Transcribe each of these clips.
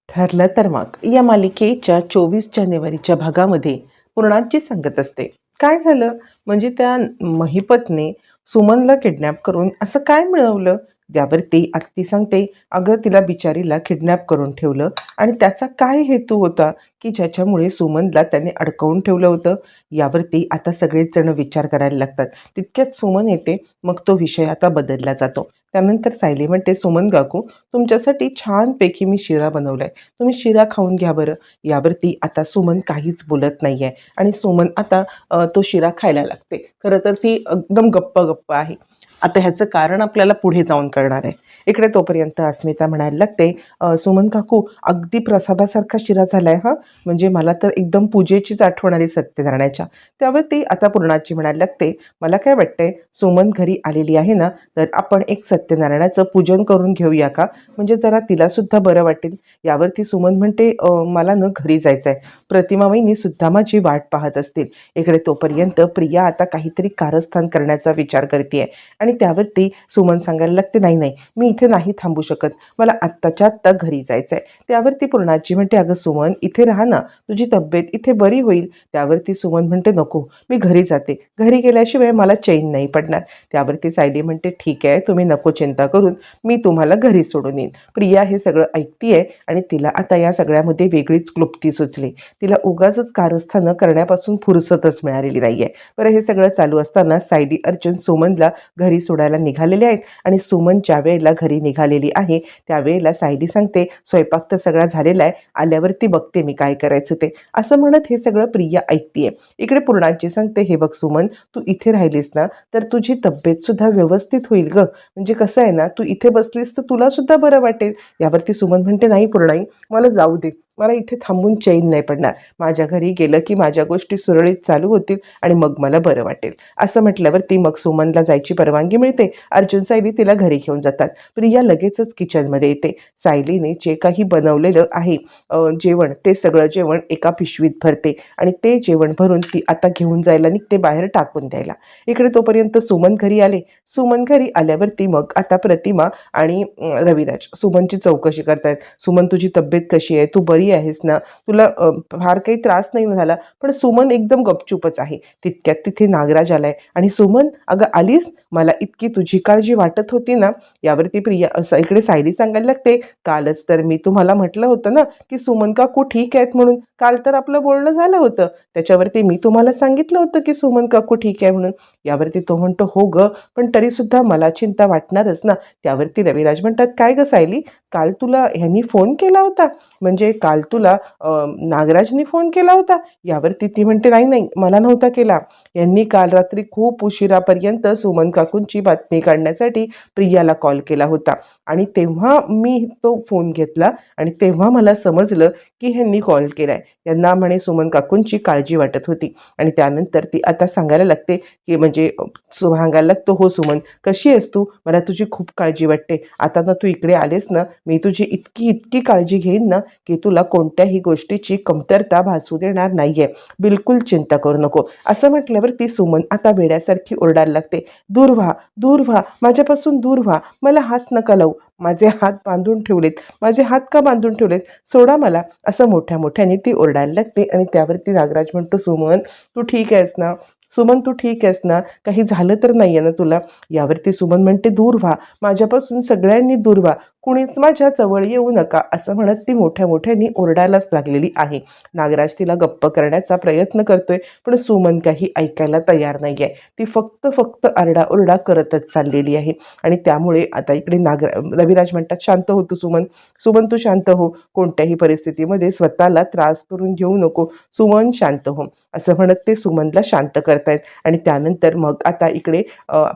ठरलं तर मग या मालिकेच्या 24 जानेवारीच्या भागामध्ये पूर्णाची सांगत असते. काय झालं म्हणजे त्या महिपतने सुमनला किडनॅप करून असं काय मिळवलं? त्यावरती आता ती सांगते, अगं तिला बिचारीला किडनॅप करून ठेवलं आणि त्याचा काय हेतू होता की ज्याच्यामुळे सुमनला त्याने अडकवून ठेवलं होतं. यावरती आता सगळेच जण विचार करायला लागतात. तितक्यात सुमन येते. मग तो विषय आता बदलला जातो. त्यानंतर सायली म्हणते, सुमन काकू, तुमच्यासाठी छानपैकी मी शिरा बनवलाय, तुम्ही शिरा खाऊन घ्या बरं. यावरती आता सुमन काहीच बोलत नाहीये आणि सुमन आता तो शिरा खायला लागते. खरं तर ती एकदम गप्प गप्प आहे. आता ह्याचं कारण आपल्याला पुढे जाऊन कळणार आहे. इकडे तोपर्यंत अस्मिता म्हणायला लागते, सुमन काकू, अगदी प्रसादासारखा शिरा झालाय हा, म्हणजे मला तर एकदम पूजेचीच आठवण आली सत्यनारायणाच्या. त्यावर ती आता पूर्णाची म्हणायला लागते, मला काय वाटतंय, सुमन घरी आलेली आहे ना, तर आपण एक सत्यनारायणाचं पूजन करून घेऊया का, म्हणजे जरा तिला सुद्धा बरं वाटेल. यावरती सुमन म्हणते, मला न घरी जायचं आहे, प्रतिमा वहिनी सुद्धा माझी वाट पाहत असतील. इकडे तोपर्यंत प्रिया आता काहीतरी कारस्थान करण्याचा विचार करते आणि त्यावरती सुमन सांगायला लागते, नाही नाही, मी इथे नाही थांबू शकत, मला आत्ताच्या आत्ता घरी जायचं आहे. त्यावरती पूर्णाजी म्हणते, अगं सुमन, इथे राहा ना, तुझी तब्येत इथे बरी होईल. त्यावरती सुमन म्हणते, नको, मी घरी जाते, घरी गेल्याशिवाय मला चैन नाही पडणार. त्यावरती सायली म्हणते, ठीक आहे, तुम्ही नको चिंता करून, मी तुम्हाला घरी सोडून येईन. प्रिया हे सगळं ऐकतीये आणि तिला आता या सगळ्यामध्ये वेगळीच क्लुप्ती सुचली. तिला उगाचच कारस्थानं करण्यापासून फुरसतच मिळालेली नाहीये. बरं, हे सगळं चालू असताना सायली अर्जुन सुमनला घरी सोडायला निघालेले आहेत आणि सुमन ज्या वेळेला घरी निघालेली आहे त्यावेळेला सायली सांगते, स्वयंपाक तर सगळा झालेला आहे, आल्यावरती बघते मी काय करायचं ते, असं म्हणत हे सगळं प्रिया ऐकतीये. इकडे पूर्णाजी सांगते, हे बघ सुमन, तू इथे राहिलीस ना तर तुझी तब्येत सुद्धा व्यवस्थित होईल ग, म्हणजे कसं आहे ना, तू इथे बसलीस तर तुला सुद्धा बरं वाटेल. यावरती सुमन म्हणते, नाही पूर्णाई, मला जाऊ दे, मला इथे थांबून चैन नाही पडणार, माझ्या घरी गेलं की माझ्या गोष्टी सुरळीत चालू होतील आणि मग मला बरं वाटेल. असं म्हटल्यावरती मग सुमनला जायची परवानगी मिळते. अर्जुन सायली तिला घरी घेऊन जातात. प्रिया लगेचच किचनमध्ये येते. सायलीने जे काही बनवलेलं आहे जेवण, ते सगळं जेवण एका पिशवीत भरते आणि ते जेवण भरून ती आता घेऊन जायला निघते बाहेर टाकून द्यायला. इकडे तोपर्यंत सुमन घरी आले. सुमन घरी आल्यावरती मग आता प्रतिमा आणि रविराज सुमनची चौकशी करतायत. सुमन, तुझी तब्येत कशी आहे, तू बरी आहेस ना, तुला फार काही त्रास नाही ना झाला? पण सुमन एकदम गपचूपच आहे. तितक्यात तिथे नागराज आलाय आणि सुमन, अगं आलीस, मला इतकी तुझी काळजी वाटत होती ना. यावरती प्रिया असं इकडे सायली सांगायला लागते, कालच तर मी तुम्हाला म्हटलं होतं ना की सुमन काकू ठीक आहेत म्हणून, काल तर आपलं बोलणं झालं होतं, त्याच्यावरती मी तुम्हाला सांगितलं होतं की सुमन काकू ठीक आहे म्हणून. यावरती तो म्हणतो, हो ग, पण तरी सुद्धा मला चिंता वाटणारच ना. त्यावरती रविराज म्हणतात, काय ग सायली, काल तुला ह्यांनी फोन केला होता, म्हणजे काल तुला नागराजनी फोन केला होता? यावरती ती म्हणते, नाही नाही, मला नव्हता केला, यांनी काल रात्री खूप उशिरापर्यंत सुमन काकूंची बातमी काढण्यासाठी प्रियाला कॉल केला होता आणि तेव्हा मी तो फोन घेतला आणि तेव्हा मला समजलं की ह्यांनी कॉल केलाय, यांना म्हणे सुमन काकूंची काळजी वाटत होती. आणि त्यानंतर ती आता सांगायला लागते की म्हणजे सांगायला लागतो, हो सुमन, कशी आहेस तू, मला तुझी खूप काळजी वाटते, आता ना तू इकडे आलेस ना, मी तुझी इतकी इतकी काळजी घेईन ना की तुला कोणत्याही गोष्टीची कमतरता भासू देणार नाहीये, बिलकुल चिंता करू नको. असं म्हटल्यावर ती सुमन आता वेड्यासारखी ओरडायला लागते, दूर व्हा, दूर व्हा, माझ्यापासून दूर व्हा, मला हात नका लावू, माझे हात बांधून ठेवलेत, माझे हात का बांधून ठेवलेत, सोडा मला, असं मोठ्या मोठ्याने ती ओरडायला लागते. आणि त्यावरती नागराज म्हणतो, सुमन तू ठीक आहेस ना, सुमन तू ठीक आहेस ना, काही झालं तर नाही आहे ना तुला? यावरती सुमन म्हणते, दूर व्हा, माझ्यापासून सगळ्यांनी दूर व्हा, कुणीच माझ्या जवळ येऊ नका, असं म्हणत ती मोठ्या मोठ्याने ओरडायलाच लागलेली आहे. नागराज तिला गप्प करण्याचा प्रयत्न करतोय, पण सुमन काही ऐकायला तयार नाही आहे. ती फक्त फक्त आरडाओरडा करतच चाललेली आहे. आणि त्यामुळे आता इकडे रविराज म्हणतात, शांत हो तू सुमन, सुमन तू शांत हो, कोणत्याही परिस्थितीमध्ये स्वतःला त्रास करून घेऊ नको, सुमन शांत हो, असं म्हणत ते सुमनला शांत करतायत. आणि त्यानंतर मग आता इकडे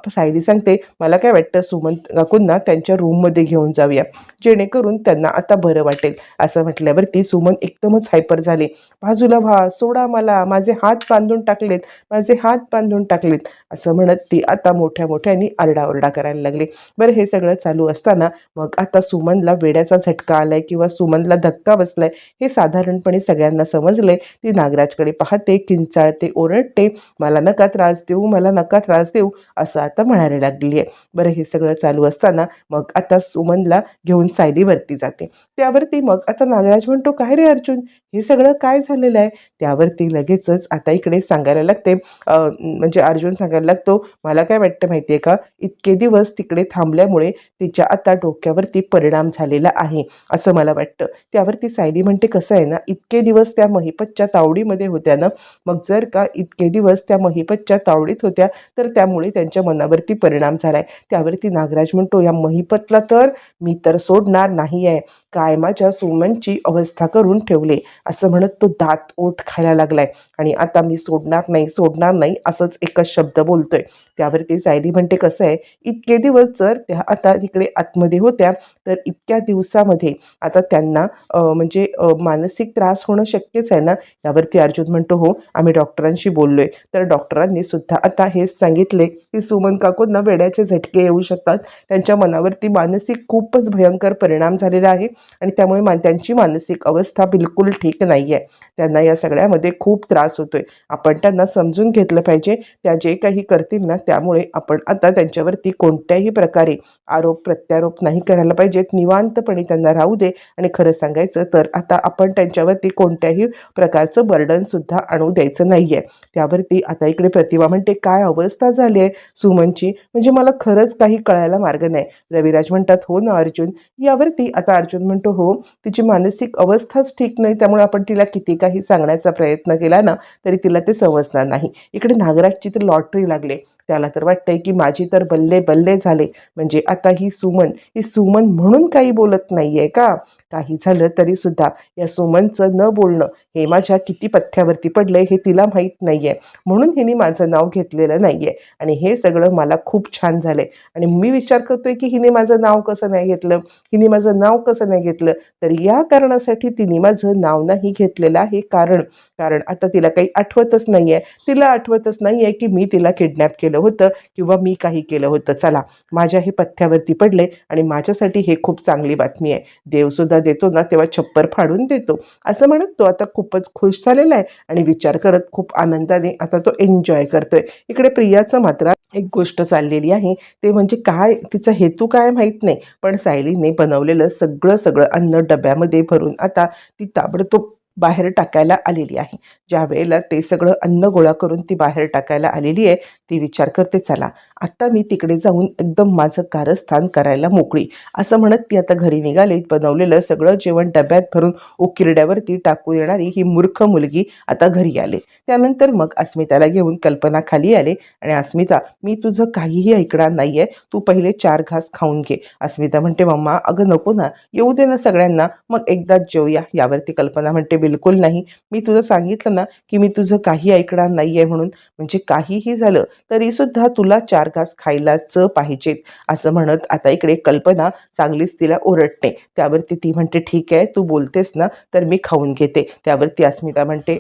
सायली सांगते, मला काय वाटतं, सुमन काकूंना त्यांच्या रूममध्ये घेऊन जाऊया, जेणेकरून त्यांना आता बरं वाटेल. असं म्हटल्यावरती सुमन एकदमच हायपर झाले, बाजूला व्हा, सोडा मला, माझे हात बांधून टाकलेत, माझे हात बांधून टाकलेत, असं म्हणत ती आता मोठ्या मोठ्याने आरडाओरडा करायला लागली. बरं, हे सगळं चालू असताना मग आता सुमनला वेड्याचा झटका आलाय किंवा सुमनला धक्का बसलाय हे साधारणपणे सगळ्यांना समजलंय. ती नागराजकडे पाहते, किंचाळते, ओरडते, मला मला नका त्रास देऊ, मला नका त्रास देऊ असं आता म्हणायला लागली आहे. बरं हे सगळं चालू असताना मग आता सुमनला घेऊन सायलीवरती जाते. त्यावरती मग आता नागराज म्हणतो, "काय रे अर्जुन, हे सगळं काय झालेलं आहे?" त्यावरती लगेचच आता इकडे सांगायला लागते, म्हणजे अर्जुन सांगायला लागतो, "मला काय वाटतं माहिती आहे का, इतके दिवस तिकडे थांबल्यामुळे तिच्या आता डोक्यावरती परिणाम झालेला आहे असं मला वाटतं." त्यावरती सायली म्हणते, "कसं आहे ना, इतके दिवस त्या महिपतच्या तावडीमध्ये होत्या ना, मग जर का इतके दिवस त्या महिपतच्या तावडीत होत्या तर त्यामुळे त्यांच्या मनावरती परिणाम झालाय." त्यावरती नागराज म्हणतो, "या महिपतला तर मी तर सोडणार नाही आहे, काय माझ्या सुमनची अवस्था करून ठेवले." असं म्हणत तो दात ओठ खायला लागलाय आणि आता मी सोडणार नाही, सोडणार नाही असंच एकच शब्द बोलतोय. त्यावरती सायली म्हणते, "कसं आहे, इतके दिवस जर त्या आता तिकडे आतमध्ये होत्या तर इतक्या दिवसामध्ये आता त्यांना म्हणजे मानसिक त्रास होणं शक्यच आहे ना?" यावरती अर्जुन म्हणतो, "हो, आम्ही डॉक्टरांशी बोललोय, तर डॉक्टरांनी सुद्धा आता हेच सांगितले की सुमन काकूंना वेड्याचे झटके येऊ शकतात. त्यांच्या मनावरती मानसिक खूपच भयंकर परिणाम झालेला आहे आणि त्यामुळे त्यांची मानसिक अवस्था बिलकुल ठीक नाही आहे. त्यांना या सगळ्यामध्ये खूप त्रास होतोय. आपण त्यांना समजून घेतलं पाहिजे. त्या जे काही करतील ना त्यामुळे आपण आता त्यांच्यावरती कोणत्याही प्रकारे आरोप प्रत्यारोप नाही करायला पाहिजेत. निवांतपणे त्यांना राहू दे आणि खरं सांगायचं तर आता आपण त्यांच्यावरती कोणत्याही प्रकारचं बर्डन सुद्धा आणू द्यायचं नाहीये." त्यावरती आता इकडे प्रतिभा म्हणते, "काय अवस्था झाली आहे सुमनची, म्हणजे मला खरंच काही कळायला मार्ग नाही." रविराज म्हणतात, "हो ना अर्जुन." यावरती आता अर्जुन म्हणतो, "हो, तिची मानसिक अवस्थाच ठीक नाही, त्यामुळे आपण तिला किती काही सांगण्याचा प्रयत्न केला ना तरी तिला ते समजणार नाही." इकडे नागराजची तर लॉटरी लागले. त्याला तर वाटतंय की माझी तर बल्ले बल्ले झाले, म्हणजे आता ही सुमन म्हणून काही बोलत नाहीये का? काही झालं तरी सुद्धा या सुमनचं न बोलणं हे माझ्या किती पथ्यावरती पडलंय हे तिला माहीत नाहीये, म्हणून हिने माझं नाव घेतलेलं नाहीये आणि हे सगळं मला खूप छान झालंय आणि मी विचार करतोय की हिने माझं नाव कसं नाही घेतलं, हिने माझं नाव कसं नाही घेतलं, तर या कारणासाठी तिने माझं नाव नाही घेतलेलं आहे. कारण कारण आता तिला काही आठवतच नाहीये. तिला आठवतच नाहीये की मी तिला किडनॅप केलं होतं किंवा मी काही केलं होतं. चला, माझ्या हे पथ्यावरती पडले आणि माझ्यासाठी हे खूप चांगली बातमी आहे. देवसुद्धा देतो ना तेव्हा छप्पर फाडून देतो." असं म्हणत तो आता खूपच खुश झालेला आहे आणि विचार करत खूप आनंदाने आता तो एन्जॉय करतोय. इकडे प्रियाचं मात्र एक गोष्ट चाललेली आहे, ते म्हणजे काय तिचा हेतू काय माहीत नाही, पण सायलीने बनवलेलं सगळं अन्न डब्यामध्ये भरून आता ती ताबडतोब बाहेर टाकायला आलेली आहे. ज्यावेळेला ते सगळं अन्न गोळा करून ती बाहेर टाकायला आलेली आहे, ती विचार करते, "चला, आता मी तिकडे जाऊन एकदम माझं कारस्थान करायला मोकळी." असं म्हणत ती आता घरी निघाली. बनवलेलं सगळं जेवण डब्यात भरून उकिरड्यावरती टाकू येणारी ही मूर्ख मुलगी आता घरी आली. त्यानंतर मग अस्मिताला घेऊन कल्पना खाली आले आणि, "अस्मिता, मी तुझं काहीही ऐकणार नाहीये. तू पहिले 4 घास खाऊन घे." अस्मिता म्हणते, "मम्मा, अगं नको ना, येऊ दे ना सगळ्यांना, मग एकदाच जेवूया." यावरती कल्पना म्हणते, "बिलकुल नाही. मी तुझं सांगितलं ना की मी तुझं काही ऐकणार नाहीये म्हणून, म्हणजे काहीही झालं तरीसुद्धा तुला 4 घास खायलाच पाहिजेत." असं म्हणत आता इकडे कल्पना चांगलीच तिला ओरडते. त्यावरती ती म्हणते, "ठीक आहे, तू बोलतेस ना तर मी खाऊन घेते." त्यावरती अस्मिता म्हणते,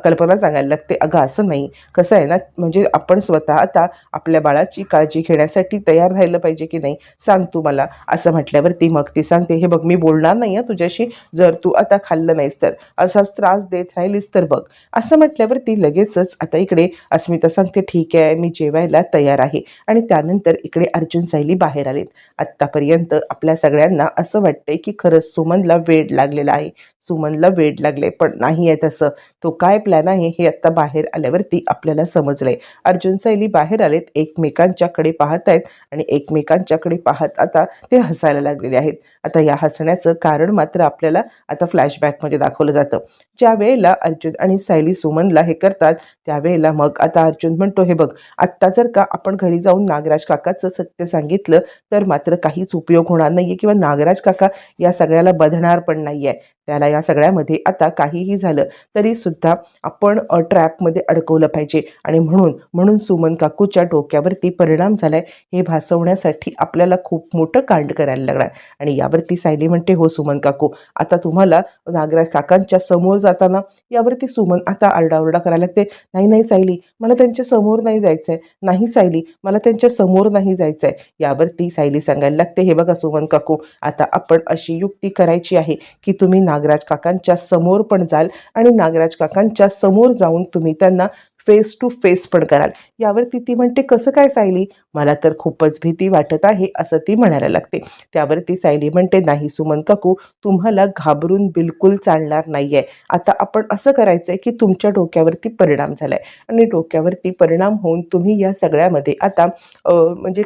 कल्पना सांगायला लागते, "अगं असं नाही, कसं आहे ना, म्हणजे आपण स्वतः आता आपल्या बाळाची काळजी घेण्यासाठी तयार राहिलं पाहिजे की नाही, सांग तू मला." असं म्हटल्यावरती मग ती सांगते, "हे बघ, मी बोलणार नाही आहे तुझ्याशी, जर तू आता खाल्लं नाहीस तर, असाच त्रास देत राहिलीस तर बघ." असं म्हटल्यावरती लगेचच आता इकडे अस्मिता सांगते, "ठीक आहे, मी जेवायला तयार आहे." आणि त्यानंतर इकडे अर्जुन सायली बाहेर आलेत. आत्तापर्यंत आपल्या सगळ्यांना असं वाटतंय की खरंच सुमनला वेड लागलेलं आहे, सुमनला वेड लागले, पण नाही आहे तसं. तो काय प्लॅन आहे हे आता बाहेर आल्यावरती आपल्याला समजलंय. अर्जुन सायली बाहेर आलेत, एकमेकांच्याकडे पाहत आहेत आणि एकमेकांच्याकडे पाहत आता ते हसायला लागलेले आहेत. आता या हसण्याचं कारण मात्र आपल्याला आता फ्लॅशबॅकमध्ये दाखवलं जातं. ज्या वेळेला अर्जुन आणि सायली सुमनला हे करतात त्यावेळेला मग आता अर्जुन म्हणतो, "हे बघ, आत्ता जर का आपण घरी जाऊन नागराज काकाचं सत्य सांगितलं तर मात्र काहीच उपयोग होणार नाहीये किंवा नागराज काका या सगळ्याला बधणार पण नाहीये. त्याला या सगळ्यामध्ये आता काहीही झालं तरीसुद्धा आपण ट्रॅपमध्ये अडकवलं पाहिजे आणि म्हणून म्हणून सुमन काकूच्या डोक्यावरती परिणाम झालाय हे भासवण्यासाठी आपल्याला खूप मोठं कांड करायला लागणार." आणि यावरती सायली म्हणते, "हो सुमन काकू, आता तुम्हाला नागराज काकांच्या समोर जाताना." यावरती सुमन आता आरडाओरडा करायला लागते, "नाही नाही सायली, मला त्यांच्या समोर नाही जायचंय. नाही सायली, मला त्यांच्या समोर नाही जायचंय." यावरती सायली सांगायला लागते, "हे बघा सुमन काकू, आता आपण अशी युक्ती करायची आहे की तुम्ही नागराज काकांच्या समोर पण जाल आणि नागराज काकांच्या समोर जाऊन तुम्ही त्यांना फेस टू फेस पण कराल. यावरती ती म्हणते, कसं काय सायली? मला तर खूपच भीती वाटत आहे, असं ती म्हणायला लागते. त्यावरती सायली म्हणते, नाही सुमन काकू, तुम्हाला घाबरून बिलकुल चालणार नाहीये. आता आपण असं करायचंय की तुमच्या डोक्यावरती परिणाम झालाय आणि डोक्यावरती परिणाम होऊन तुम्ही या सगळ्यामध्ये आता म्हणजे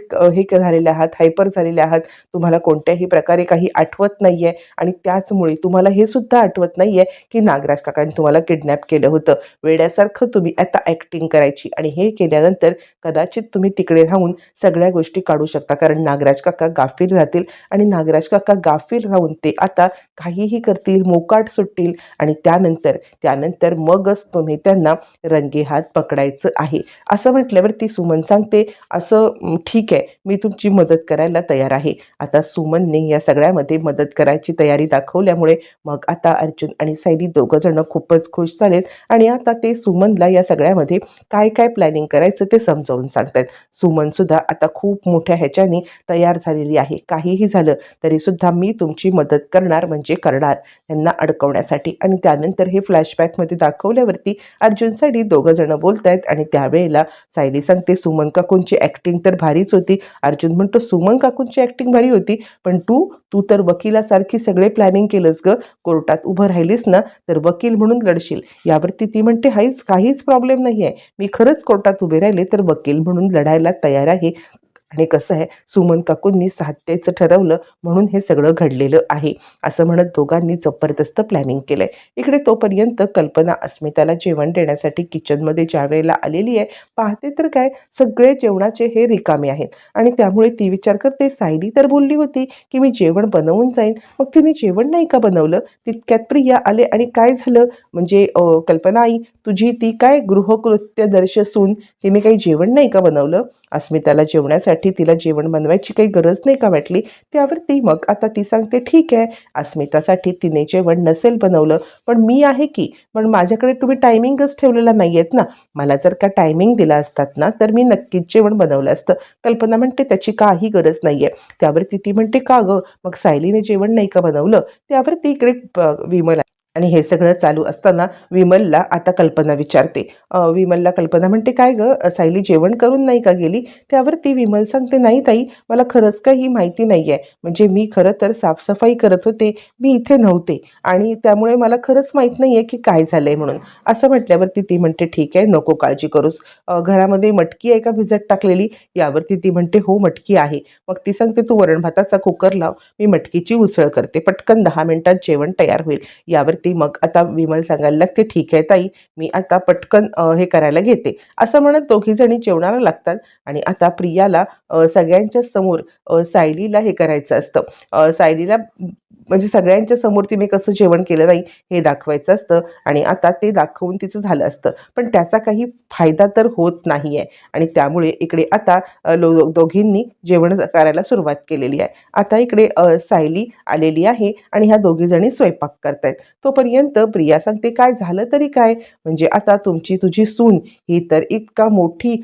झालेले आहात, हायपर झालेले आहात. तुम्हाला कोणत्याही प्रकारे काही आठवत नाहीये आणि त्याचमुळे तुम्हाला हे सुद्धा आठवत नाहीये की नागराज काकांनी तुम्हाला किडनॅप केलं होतं. वेड्यासारखं तुम्ही आता ॲक्टिंग करायची आणि हे केल्यानंतर कदाचित तुम्ही तिकडे राहून सगळ्या गोष्टी काढू शकता. कारण नागराज काका गाफील राहतील आणि नागराज काका गाफील राहून ते आता काहीही करतील, मोकाट सुटतील आणि त्यानंतर मगच तुम्ही त्यांना रंगेहात पकडायचं आहे. असं म्हटल्यावरती सुमन सांगते, असं ठीक आहे, मी तुमची मदत करायला तयार आहे. आता सुमनने या सगळ्यामध्ये मदत करायची तयारी दाखवल्यामुळे मग आता अर्जुन आणि सायली दोघं जण खूपच खुश झालेत आणि आता ते सुमनला या सगळ्यामध्ये काय काय प्लॅनिंग करायचं ते समजावून सांगतायत. सुमन सुद्धा आता खूप मोठ्या ह्याच्याने तयार झालेली आहे. काहीही झालं तरी सुद्धा मी तुमची मदत करणार म्हणजे करणार त्यांना अडकवण्यासाठी. आणि त्यानंतर हे फ्लॅशबॅकमध्ये दाखवल्यावरती अर्जुन सायली दोघं जण बोलतायत आणि त्यावेळेला सायली सांगते, सुमन काकूंची ॲक्टिंग तर भारीच होती. अर्जुन म्हणतो, सुमन काकूंची ॲक्टिंग भारी होती, पण तू तू तर वकिलासारखी सगळे प्लॅनिंग केलंस ग. कोर्टात उभं राहिलीस ना तर वकील म्हणून लढशील. यावरती ती म्हणते, काहीच प्रॉब्लेम नाही आहे. मी खरंच कोर्टात उभे राहिले तर वकील म्हणून लढायला तयार आहे. आणि कसं आहे, सुमन काकूंनी साथ द्यायचं ठरवलं म्हणून हे सगळं घडलेलं आहे, असं म्हणत दोघांनी जबरदस्त प्लॅनिंग केलंय. इकडे तोपर्यंत कल्पना अस्मिताला जेवण देण्यासाठी किचनमध्ये ज्या वेळेला आलेली आहे, पाहते तर काय, सगळे जेवणाचे हे रिकामे आहेत आणि त्यामुळे ती विचार करते, सायली तर बोलली होती की मी जेवण बनवून जाईन, मग तिने जेवण नाही का बनवलं? तितक्यात प्रिया आले आणि काय झालं म्हणजे, कल्पना आई, तुझी ती काय गृहकृत्यदर्श सून, तिने काही जेवण नाही का बनवलं? अस्मिताला जेवण्यासाठी तिला जेवण बनवायची काही गरज नाही का वाटली? त्यावरती मग आता ती सांगते, ठीक आहे, अस्मितासाठी तिने जेवण नसेल बनवलं, पण मी आहे की, पण माझ्याकडे तुम्ही टायमिंगच ठेवलेला नाही आहेत ना. मला जर का टायमिंग दिला असतात ना तर मी नक्कीच जेवण बनवलं असतं. कल्पना म्हणते, त्याची काही गरज नाहीये. त्यावरती ती म्हणते, का गं, मग सायलीने जेवण नाही का बनवलं? त्यावरती इकडे विमल आणि हे सगळं चालू असताना विमलला आता कल्पना विचारते. विमलला कल्पना म्हणते, काय गं, सायली जेवण करून नाही का गेली? त्यावरती विमल सांगते, नाही ताई, मला खरंच काही माहिती नाही आहे. म्हणजे मी खरं तर साफसफाई करत होते, मी इथे नव्हते आणि त्यामुळे मला खरंच माहीत नाही आहे की काय झालं आहे म्हणून. असं म्हटल्यावरती ती म्हणते, ठीक आहे, नको काळजी करूस. घरामध्ये मटकी आहे का भिजत टाकलेली? यावरती ती म्हणते, हो मटकी आहे. मग ती सांगते, तू वरण भाताचा कुकर लाव, मी मटकीची उसळ करते, पटकन 10 मिनिटात जेवण तयार होईल. यावरती मग आता विमल सांगायला लागते, ठीक आहे ताई, मी आता पटकन हे करायला घेते. असं म्हणत दोघी जणी जेवणाला लागतात आणि आता प्रियाला सगळ्यांच्या समोर सायलीला हे करायचं असतं. सायलीला म्हणजे सगळ्यांच्या समोर तिने कसं जेवण केलं नाही हे दाखवायचं असतं आणि आता ते दाखवून तिचं झालं असतं, पण त्याचा काही फायदा तर होत नाही आहे आणि त्यामुळे इकडे आता दोघींनी जेवण करायला सुरुवात केलेली आहे. आता इकडे सायली आलेली आहे आणि ह्या दोघी जणी स्वयंपाक करतायत. तोपर्यंत प्रिया सांगते, काय झालं तरी काय, म्हणजे आता तुझी सून ही तर इतका मोठी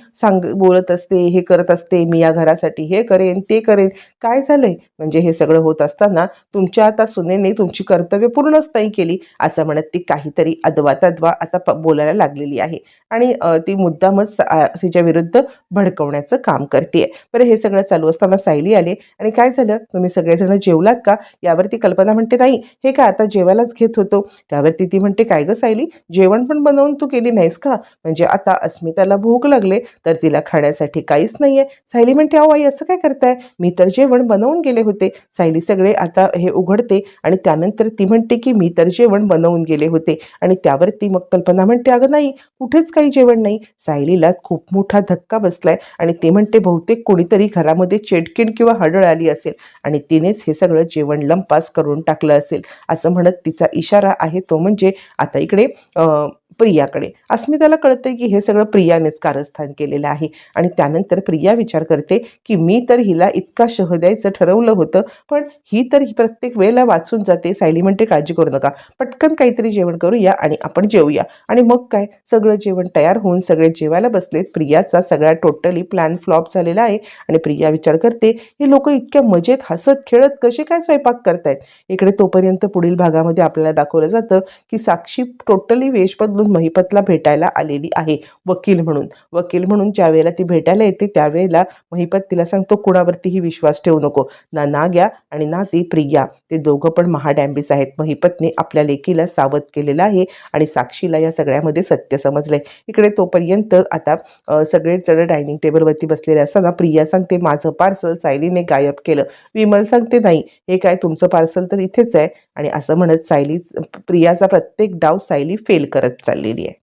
बोलत असते, हे करत असते, मी या घरासाठी हे करेन ते करेन, काय झालंय? म्हणजे हे सगळं होत असताना तुमच्या आता सुनेने तुमची कर्तव्य पूर्णच नाही केली, असं म्हणत ती काहीतरी अदवा तद्वा आता बोलायला लागलेली आहे आणि ती मुद्दामच तिच्या विरुद्ध भडकवण्याचं काम करते. बरं, हे सगळं चालू असताना सायली आले आणि काय झालं, तुम्ही सगळेजण जेवलात का? यावरती कल्पना म्हणते, नाही, हे काय आता जेवायलाच घेत होतो. त्यावरती ती म्हणते, काय गं सायली, जेवण पण बनवून तू केली नाहीस का? म्हणजे आता अस्मिताला भूक लागले तर तिला खाण्यासाठी काहीच नाहीये. सायली म्हणते, अहो आई, असं काय करताय, मी तर जेवण बनवून गेले होते. सायली सगळे आता हे उघडते आणि त्यानंतर ती म्हणते की मी तर जेवण बनवून गेले होते आणि त्यावरती मग कल्पना म्हणते, अगं नाही, कुठेच काही जेवण नाही. सायलीला खूप मोठा धक्का बसलाय आणि ती म्हणते, बहुतेक कोणीतरी घरामध्ये चेटकीण किंवा हडळ आली असेल आणि तिनेच हे सगळं जेवण लंपास करून टाकलं असेल, असं म्हणत तिचा इशारा आहे तो म्हणजे आता इकडे प्रियाकडे. अस्मिताला कळतंय की हे सगळं प्रियानेच कारस्थान केलेलं आहे आणि त्यानंतर प्रिया विचार करते की मी तर हिला इतका शह द्यायचं ठरवलं होतं, पण ही तर प्रत्येक वेळेला वाचून जाते. सायली म्हणते, काळजी करू नका, पटकन काहीतरी जेवण करूया आणि आपण जेवूया. आणि मग काय, सगळं जेवण तयार होऊन सगळे जेवायला बसलेत. प्रियाचा सगळा टोटली प्लॅन फ्लॉप झालेला आहे आणि प्रिया विचार करते, हे लोक इतक्या मजेत हसत खेळत कसे काय स्वयंपाक करतायत? इकडे तोपर्यंत पुढील भागामध्ये आपल्याला दाखवलं जातं की साक्षी टोटली वेश बदलून महिपतला भेटायला आलेली आहे वकील म्हणून ज्या वेळेला ती भेटायला येते त्यावेळेला महिपत तिला सांगतो कुणावरतीही विश्वास ठेवू नको, ना नाग्या आणि ना ती प्रिया, ते दोघं पण महाडॅम्बिस आहेत. महिपतने आपल्या लेकीला सावध केलेलं आहे आणि साक्षीला या सगळ्यामध्ये सत्य समजलंय. इकडे तोपर्यंत आता सगळेच जण डायनिंग टेबलवरती बसलेले असताना प्रिया सांगते माझं पार्सल सायलीने गायब केलं. विमल सांगते नाही, हे काय तुमचं पार्सल तर इथेच आहे. आणि असं म्हणत प्रियाचा प्रत्येक डाव सायली फेल करत चाललेली आहे.